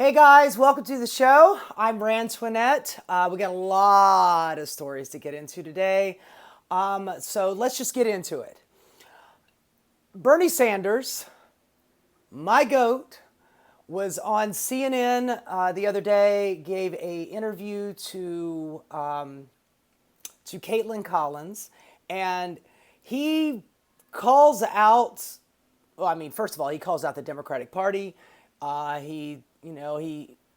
Hey guys, welcome to the show. I'm Rantoinette. We got a lot of stories to get into today. So let's just get into it. Bernie Sanders, my goat, was on CNN the other day, gave a interview to Kaitlan Collins, and he calls out. Well, I mean, first of all, he calls out the Democratic Party.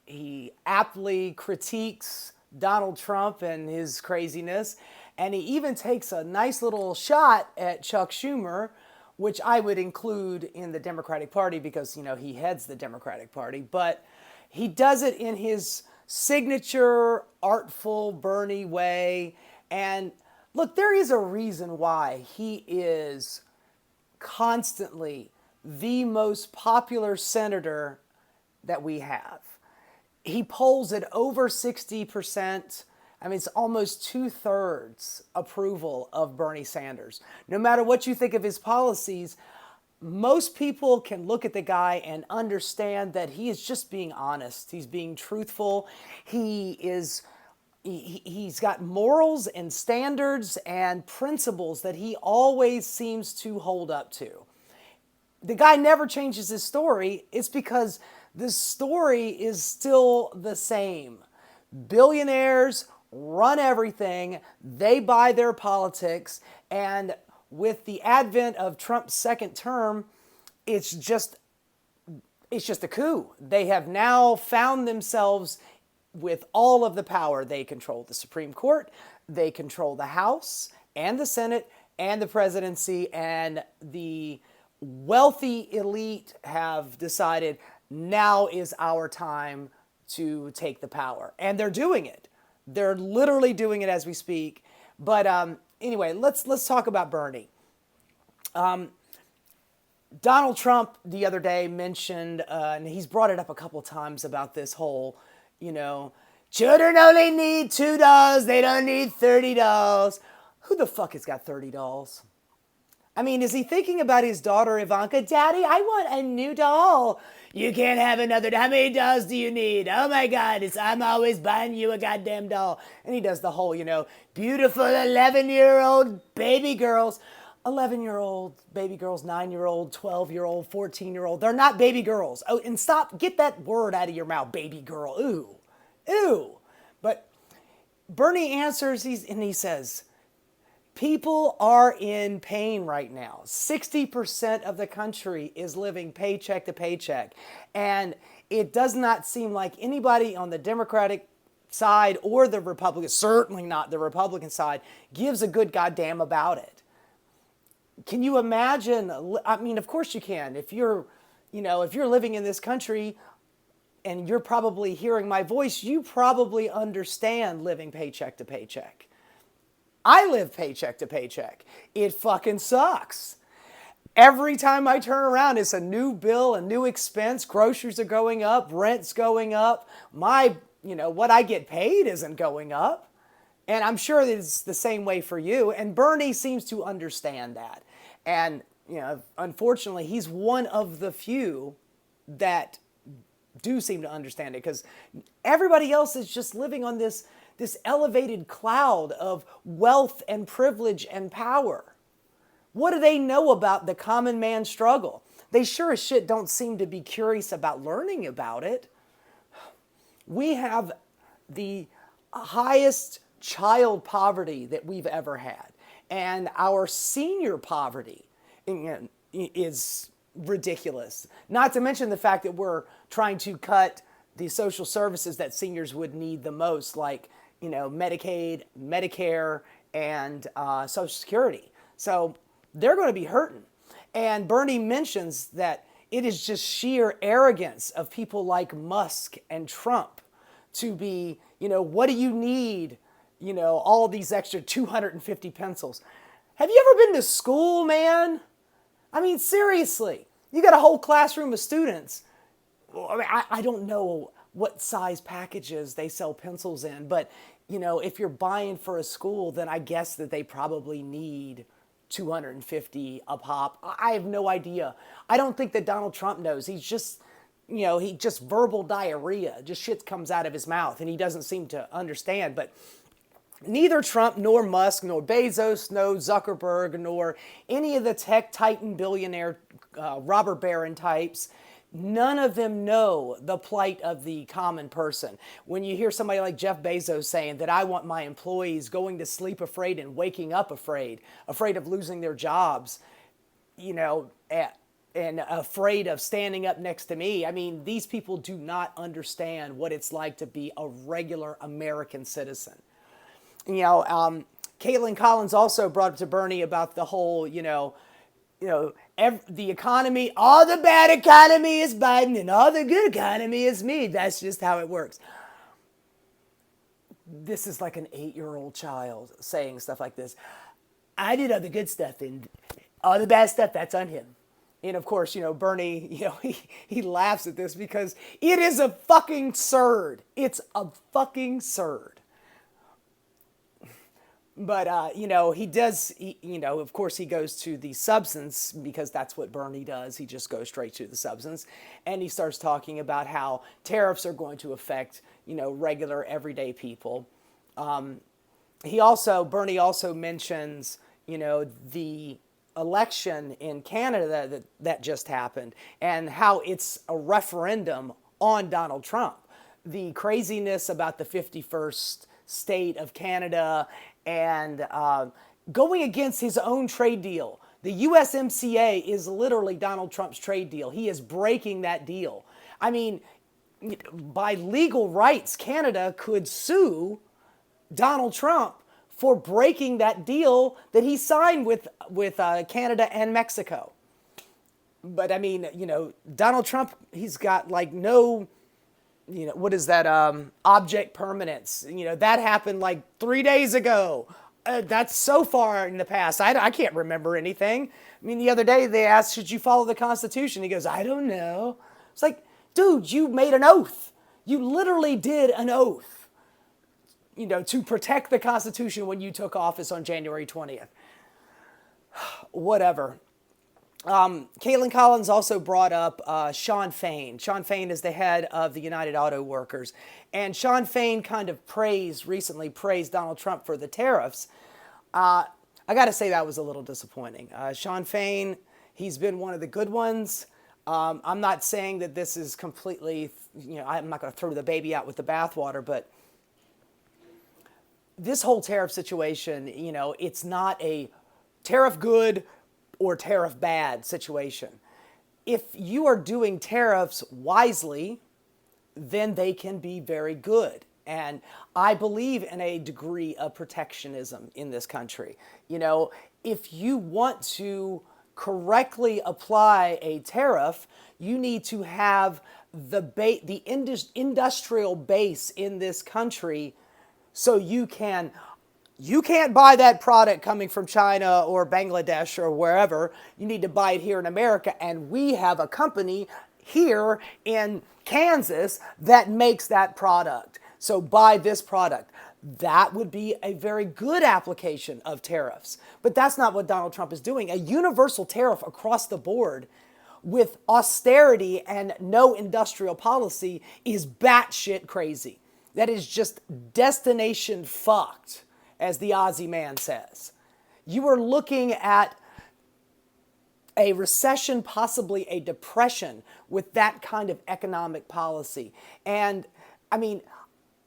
He aptly critiques Donald Trump and his craziness, and he even takes a nice little shot at Chuck Schumer, which I would include in the Democratic Party because he heads the Democratic Party, but he does it in his signature artful Bernie way. And look, there is a reason why he is constantly the most popular senator that we have. He polls at over 60%. I mean, it's almost 2/3 approval of Bernie Sanders. No matter what you think of his policies, most people can look at the guy and understand that he is just being honest. He's being truthful. He's got morals and standards and principles that he always seems to hold up to. The guy never changes his story. It's because the story is still the same. Billionaires run everything. They buy their politics. And with the advent of Trump's second term, it's just a coup. They have now found themselves with all of the power. They control the Supreme Court. They control the House and the Senate and the presidency, and the wealthy elite have decided now is our time to take the power. And they're doing it. They're literally doing it as we speak. But anyway, let's talk about Bernie. Donald Trump the other day mentioned, and he's brought it up a couple times about this whole, children only need $2. They don't need $30. Who the fuck has got $30? I mean, is he thinking about his daughter Ivanka? Daddy, I want a new doll. You can't have another. How many dolls do you need? Oh my God, I'm always buying you a goddamn doll. And he does the whole, beautiful 11-year-old baby girls. 11-year-old baby girls, 9-year-old, 12-year-old, 14-year-old. They're not baby girls. Oh, and stop, get that word out of your mouth, baby girl. Ooh, ooh. But Bernie answers, he says, people are in pain right now. 60% of the country is living paycheck to paycheck. And it does not seem like anybody on the Democratic side or the Republican, certainly not the Republican side, gives a good goddamn about it. Can you imagine? I mean, of course you can. If you're living in this country and you're probably hearing my voice, you probably understand living paycheck to paycheck. I live paycheck to paycheck. It fucking sucks. Every time I turn around, it's a new bill, a new expense. Groceries are going up, rent's going up. What I get paid isn't going up. And I'm sure it's the same way for you. And Bernie seems to understand that. And, unfortunately, he's one of the few that do seem to understand it, because everybody else is just living on this elevated cloud of wealth and privilege and power. What do they know about the common man struggle? They sure as shit don't seem to be curious about learning about it. We have the highest child poverty that we've ever had. And our senior poverty is ridiculous. Not to mention the fact that we're trying to cut the social services that seniors would need the most, like Medicaid, Medicare, and Social Security. So they're going to be hurting. And Bernie mentions that it is just sheer arrogance of people like Musk and Trump to be, what do you need? All these extra 250 pencils. Have you ever been to school, man? I mean, seriously, you got a whole classroom of students. I mean, I don't know what size packages they sell pencils in, but if you're buying for a school, then I guess that they probably need 250 a pop. I have no idea. I don't think that Donald Trump knows. He's just he just verbal diarrhea, just shit comes out of his mouth and he doesn't seem to understand. But neither Trump nor Musk nor Bezos, no Zuckerberg, nor any of the tech titan billionaire robber baron types, none of them know the plight of the common person. When you hear somebody like Jeff Bezos saying that I want my employees going to sleep afraid and waking up afraid of losing their jobs, and afraid of standing up next to me. I mean, these people do not understand what it's like to be a regular American citizen. Kaitlan Collins also brought up to Bernie about the whole, the economy, all the bad economy is Biden and all the good economy is me. That's just how it works. This is like an 8-year-old child saying stuff like this. I did all the good stuff and all the bad stuff, that's on him. And of course, Bernie, he laughs at this because it is a fucking absurd. It's a fucking absurd. But, he does, of course he goes to the substance because that's what Bernie does. He just goes straight to the substance. And he starts talking about how tariffs are going to affect, regular everyday people. Bernie also mentions, the election in Canada that just happened and how it's a referendum on Donald Trump. The craziness about the 51st state of Canada and going against his own trade deal. The USMCA is literally Donald Trump's trade deal. He is breaking that deal. I mean, by legal rights, Canada could sue Donald Trump for breaking that deal that he signed with Canada and Mexico. But I mean, Donald Trump, he's got like no, what is that, object permanence. That happened like 3 days ago. That's so far in the past. I can't remember anything. I mean, the other day they asked, should you follow the Constitution? He goes, I don't know. It's like, dude, you made an oath. You literally did an oath. To protect the Constitution when you took office on January 20th. Whatever. Kaitlan Collins also brought up Sean Fain. Sean Fain is the head of the United Auto Workers. And Sean Fain kind of recently praised Donald Trump for the tariffs. I got to say that was a little disappointing. Sean Fain, he's been one of the good ones. I'm not saying that this is completely, I'm not going to throw the baby out with the bathwater, but this whole tariff situation, it's not a tariff good or tariff bad situation. If you are doing tariffs wisely, then they can be very good. And I believe in a degree of protectionism in this country. If you want to correctly apply a tariff, you need to have the industrial base in this country so you can't buy that product coming from China or Bangladesh or wherever. You need to buy it here in America. And we have a company here in Kansas that makes that product. So buy this product. That would be a very good application of tariffs. But that's not what Donald Trump is doing. A universal tariff across the board with austerity and no industrial policy is batshit crazy. That is just destination fucked, as the Aussie man says. You are looking at a recession, possibly a depression, with that kind of economic policy. And I mean,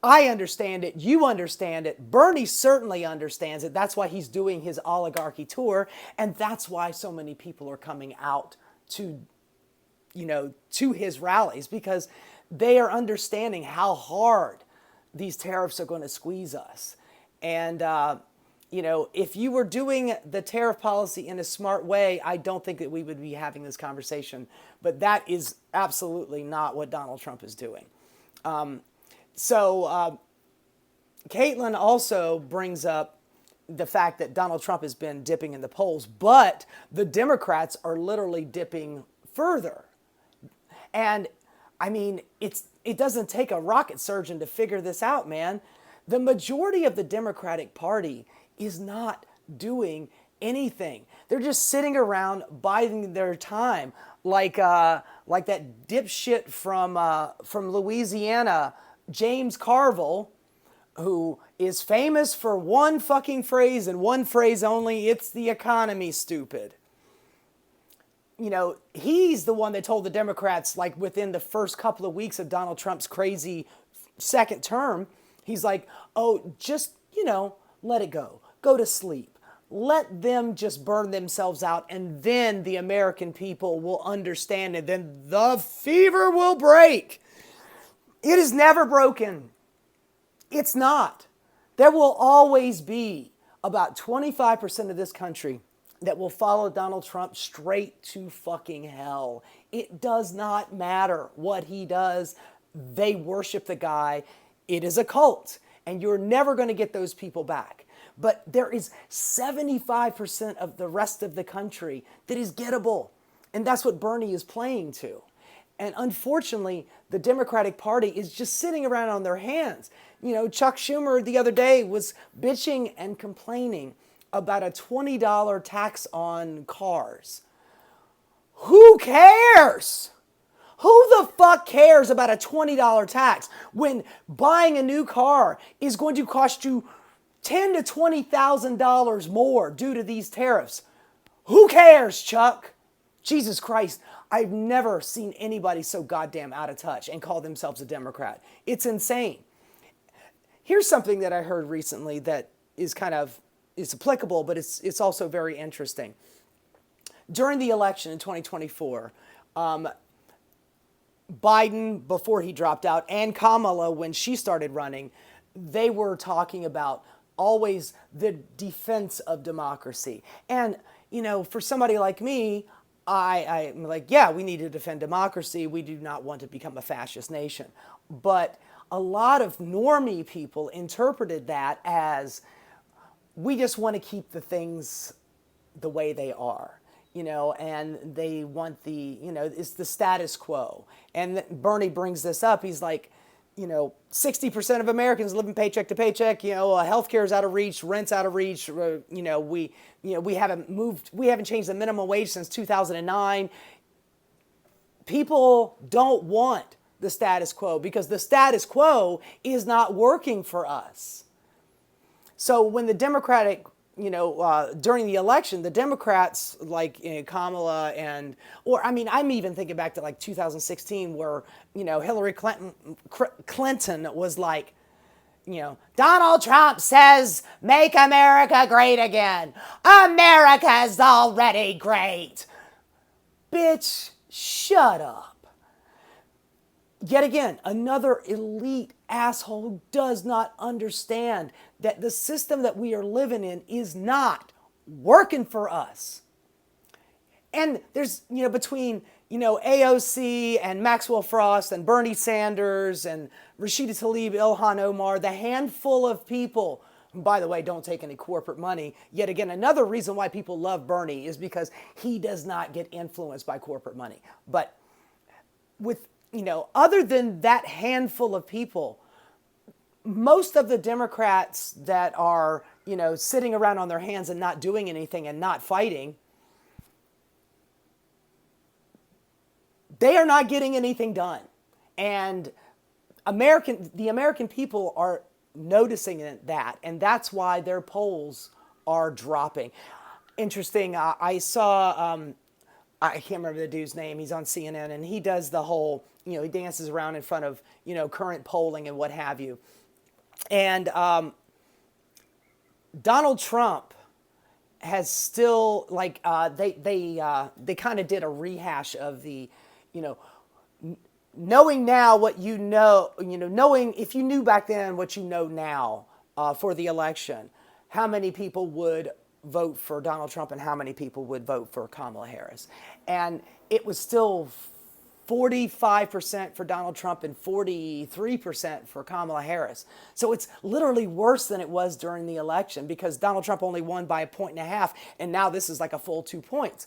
I understand it. You understand it. Bernie certainly understands it. That's why he's doing his oligarchy tour. And that's why so many people are coming out to his rallies, because they are understanding how hard these tariffs are going to squeeze us. And, if you were doing the tariff policy in a smart way, I don't think that we would be having this conversation. But that is absolutely not what Donald Trump is doing. Kaitlan also brings up the fact that Donald Trump has been dipping in the polls, but the Democrats are literally dipping further. And I mean, it doesn't take a rocket surgeon to figure this out, man. The majority of the Democratic Party is not doing anything. They're just sitting around biding their time, like that dipshit from Louisiana, James Carville, who is famous for one fucking phrase and one phrase only: "It's the economy, stupid." You know, he's the one that told the Democrats, like within the first couple of weeks of Donald Trump's crazy second term, he's like, "Oh, just, let it go. Go to sleep. Let them just burn themselves out, and then the American people will understand, and then the fever will break." It is never broken. It's not. There will always be about 25% of this country that will follow Donald Trump straight to fucking hell. It does not matter what he does. They worship the guy. It is a cult, and you're never going to get those people back. But there is 75% of the rest of the country that is gettable, and that's what Bernie is playing to. And unfortunately, the Democratic Party is just sitting around on their hands. Chuck Schumer the other day was bitching and complaining about a $20 tax on cars. Who cares? Who the fuck cares about a $20 tax when buying a new car is going to cost you $10,000 to $20,000 more due to these tariffs? Who cares, Chuck? Jesus Christ, I've never seen anybody so goddamn out of touch and call themselves a Democrat. It's insane. Here's something that I heard recently that is it's applicable, but it's also very interesting. During the election in 2024, Biden, before he dropped out, and Kamala, when she started running, they were talking about always the defense of democracy. And, for somebody like me, I'm like, yeah, we need to defend democracy. We do not want to become a fascist nation. But a lot of normie people interpreted that as, we just want to keep the things the way they are, and they want it's the status quo. And Bernie brings this up. He's like, 60% of Americans living paycheck to paycheck, healthcare is out of reach, rent's out of reach. We haven't changed the minimum wage since 2009. People don't want the status quo because the status quo is not working for us. So when the Democratic, during the election, the Democrats like Kamala I'm even thinking back to like 2016 where, Hillary Clinton was like, Donald Trump says, "Make America great again. America's already great." Bitch, shut up. Yet again, another elite asshole who does not understand that the system that we are living in is not working for us. And there's, between, AOC and Maxwell Frost and Bernie Sanders and Rashida Tlaib, Ilhan Omar, the handful of people who, by the way, don't take any corporate money. Yet again, another reason why people love Bernie is because he does not get influenced by corporate money. But with other than that handful of people, most of the Democrats that are, sitting around on their hands and not doing anything and not fighting, they are not getting anything done. And the American people are noticing that, and that's why their polls are dropping. Interesting, I saw, I can't remember the dude's name, he's on CNN, and he does the whole, he dances around in front of, current polling and what have you. And Donald Trump has still, like, they kind of did a rehash of the, knowing now what knowing if you knew back then what you know now for the election, how many people would vote for Donald Trump and how many people would vote for Kamala Harris. And it was still 45% for Donald Trump and 43% for Kamala Harris. So it's literally worse than it was during the election because Donald Trump only won by 1.5 points, and now this is like a full 2 points.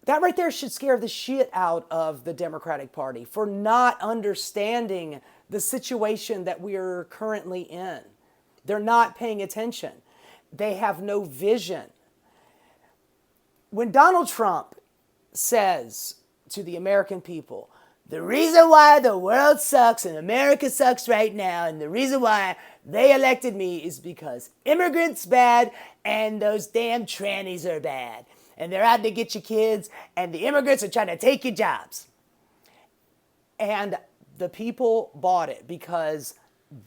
That right there should scare the shit out of the Democratic Party for not understanding the situation that we are currently in. They're not paying attention. They have no vision. when Donald Trump says to the American people, the reason why the world sucks and America sucks right now, and the reason why they elected me is because immigrants bad and those damn trannies are bad. And they're out to get your kids, and the immigrants are trying to take your jobs. And the people bought it because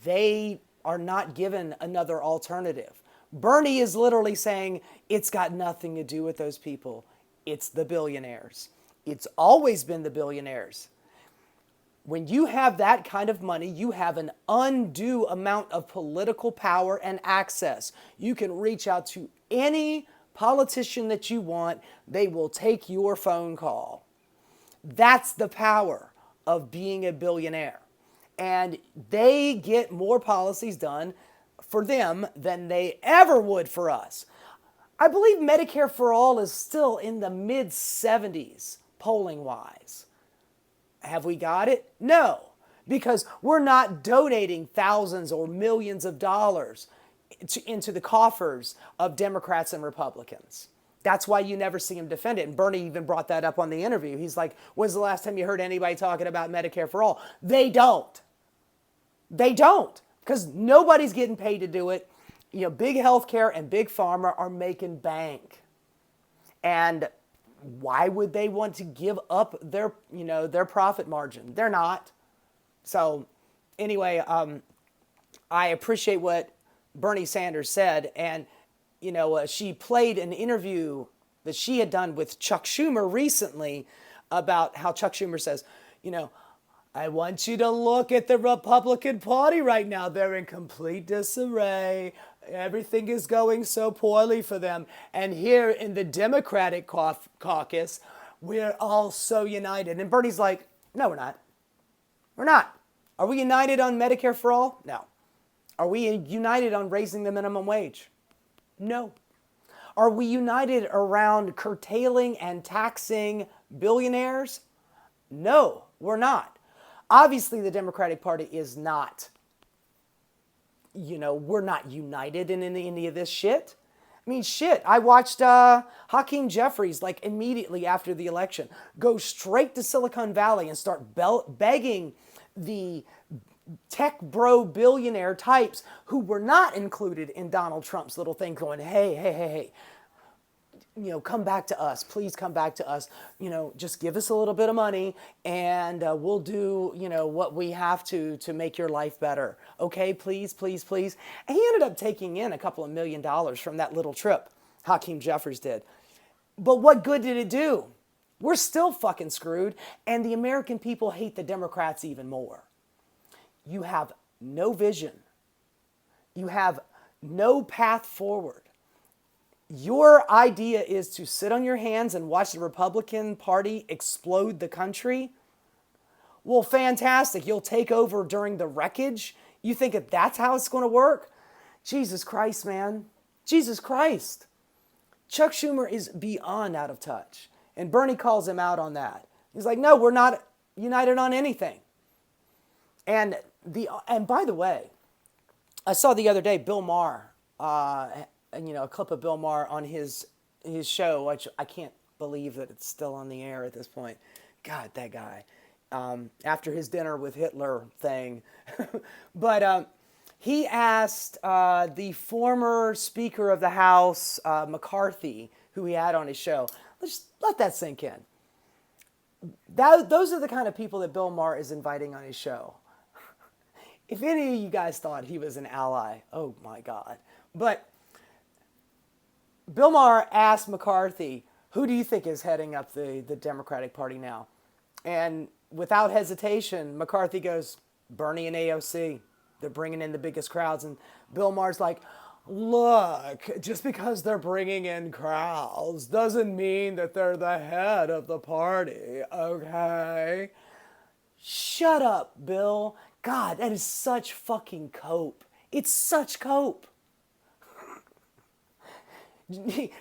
they are not given another alternative. Bernie is literally saying it's got nothing to do with those people. It's the billionaires. It's always been the billionaires. When you have that kind of money, you have an undue amount of political power and access. You can reach out to any politician that you want. They will take your phone call. That's the power of being a billionaire. And they get more policies done for them than they ever would for us. I believe Medicare for All is still in the mid-70s polling-wise. Have we got it? No, because we're not donating thousands or millions of dollars into the coffers of Democrats and Republicans. That's why you never see him defend it. And Bernie even brought that up on the interview. He's like, when's the last time you heard anybody talking about Medicare for All? They don't. They don't, because nobody's getting paid to do it. You know, big healthcare and big pharma are making bank. And why would they want to give up their, their profit margin? They're not. So anyway, I appreciate what Bernie Sanders said. And, she played an interview that she had done with Chuck Schumer recently about how Chuck Schumer says, I want you to look at the Republican Party right now. They're in complete disarray. Everything is going so poorly for them. And here in the Democratic caucus, we're all so united. And Bernie's like, no, we're not. We're not. Are we united on Medicare for All? No. Are we united on raising the minimum wage? No. Are we united around curtailing and taxing billionaires? No, we're not. Obviously, the Democratic Party is not. We're not united in any of this shit. I mean, shit. I watched Hakeem Jeffries, immediately after the election, go straight to Silicon Valley and start begging the tech bro billionaire types who were not included in Donald Trump's little thing, going, hey, come back to us. Please come back to us. Just give us a little bit of money and we'll do, what we have to make your life better. Okay, please, please, please. And he ended up taking in a couple of $1 million from that little trip. Hakeem Jeffries did. But what good did it do? We're still fucking screwed. And the American people hate the Democrats even more. You have no vision. You have no path forward. Your idea is to sit on your hands and watch the Republican Party explode the country? Well, fantastic. You'll take over during the wreckage? You think that that's how it's going to work? Jesus Christ, man. Jesus Christ. Chuck Schumer is beyond out of touch. And Bernie calls him out on that. He's like, no, we're not united on anything. And by the way, I saw the other day Bill Maher, a clip of Bill Maher on his show, which I can't believe that it's still on the air at this point. God, that guy. After his dinner with Hitler thing. But he asked the former Speaker of the House, McCarthy, who he had on his show. Let's let that sink in. Those are the kind of people that Bill Maher is inviting on his show. If any of you guys thought he was an ally, oh my God. But Bill Maher asked McCarthy, who do you think is heading up the Democratic Party now? And without hesitation, McCarthy goes, Bernie and AOC. They're bringing in the biggest crowds. And Bill Maher's like, look, just because they're bringing in crowds doesn't mean that they're the head of the party, okay? Shut up, Bill. God, that is such fucking cope. It's such cope.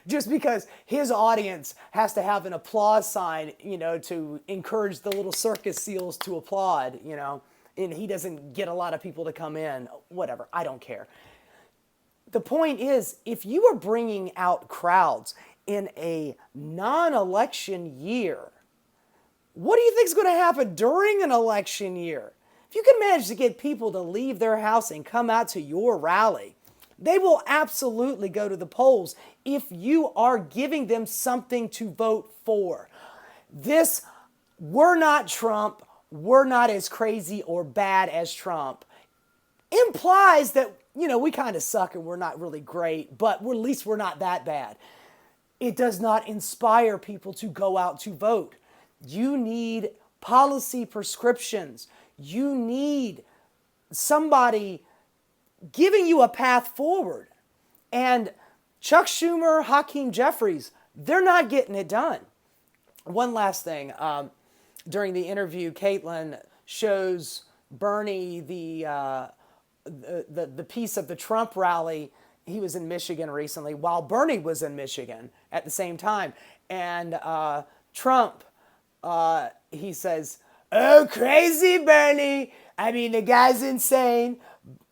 Just because his audience has to have an applause sign, to encourage the little circus seals to applaud, and he doesn't get a lot of people to come in, whatever, I don't care. The point is, if you are bringing out crowds, in a non-election year. What do you think is going to happen during an election year? If you can manage to get people to leave their house and come out to your rally, they will absolutely go to the polls if you are giving them something to vote for. This, we're not Trump, we're not as crazy or bad as Trump, implies that, we kind of suck and we're not really great, but at least we're not that bad. It does not inspire people to go out to vote. You need policy prescriptions. You need somebody giving you a path forward. And Chuck Schumer, Hakeem Jeffries, they're not getting it done. One last thing. During the interview, Kaitlan shows Bernie the piece of the Trump rally. He was in Michigan recently while Bernie was in Michigan at the same time. And Trump, he says, "Oh, crazy Bernie. I mean, the guy's insane."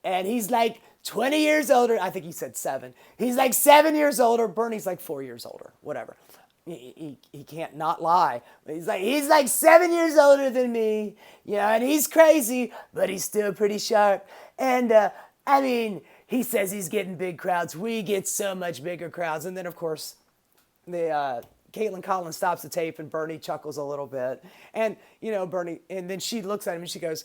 And he's like 20 years older. I think he said 7. He's like 7 years older. Bernie's like 4 years older, whatever. He can't not lie. He's like 7 years older than me, and he's crazy, but he's still pretty sharp. And I mean, he says he's getting big crowds. We get so much bigger crowds. And then, of course, the Kaitlan Collins stops the tape and Bernie chuckles a little bit. And, Bernie, and then she looks at him and she goes,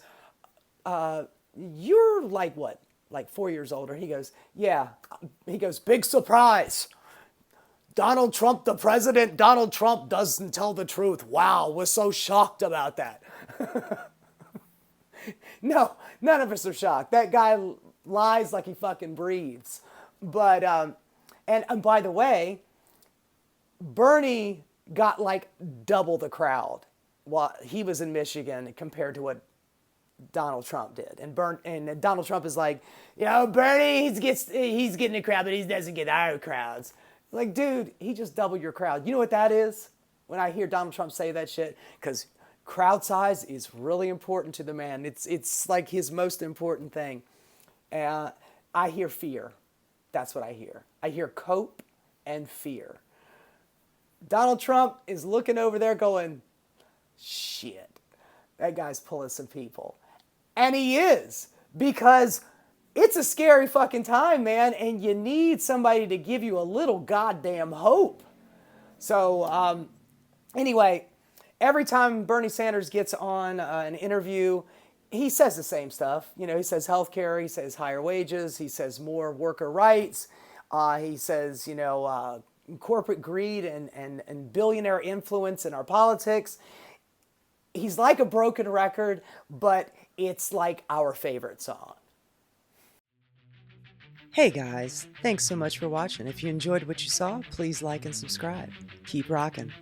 "You're like what? Like 4 years older?" He goes, "Yeah." He goes, "Big surprise. Donald Trump, the president, Donald Trump doesn't tell the truth. Wow, we're so shocked about that." No, none of us are shocked. That guy lies like he fucking breathes. But, and by the way, Bernie got like double the crowd while he was in Michigan compared to what Donald Trump did. And Donald Trump is like, Bernie, he's getting a crowd, but he doesn't get our crowds. Like, dude, he just doubled your crowd. You know what that is? When I hear Donald Trump say that shit, because crowd size is really important to the man. It's like his most important thing. I hear fear. That's what I hear. I hear cope and fear. Donald Trump is looking over there going, shit, that guy's pulling some people. And he is, because it's a scary fucking time, man, and you need somebody to give you a little goddamn hope. So, anyway, every time Bernie Sanders gets on an interview, he says the same stuff. He says healthcare, he says higher wages, he says more worker rights, he says, corporate greed and billionaire influence in our politics. He's like a broken record, but it's like our favorite song. Hey guys, thanks so much for watching. If you enjoyed what you saw, please like and subscribe. Keep rocking.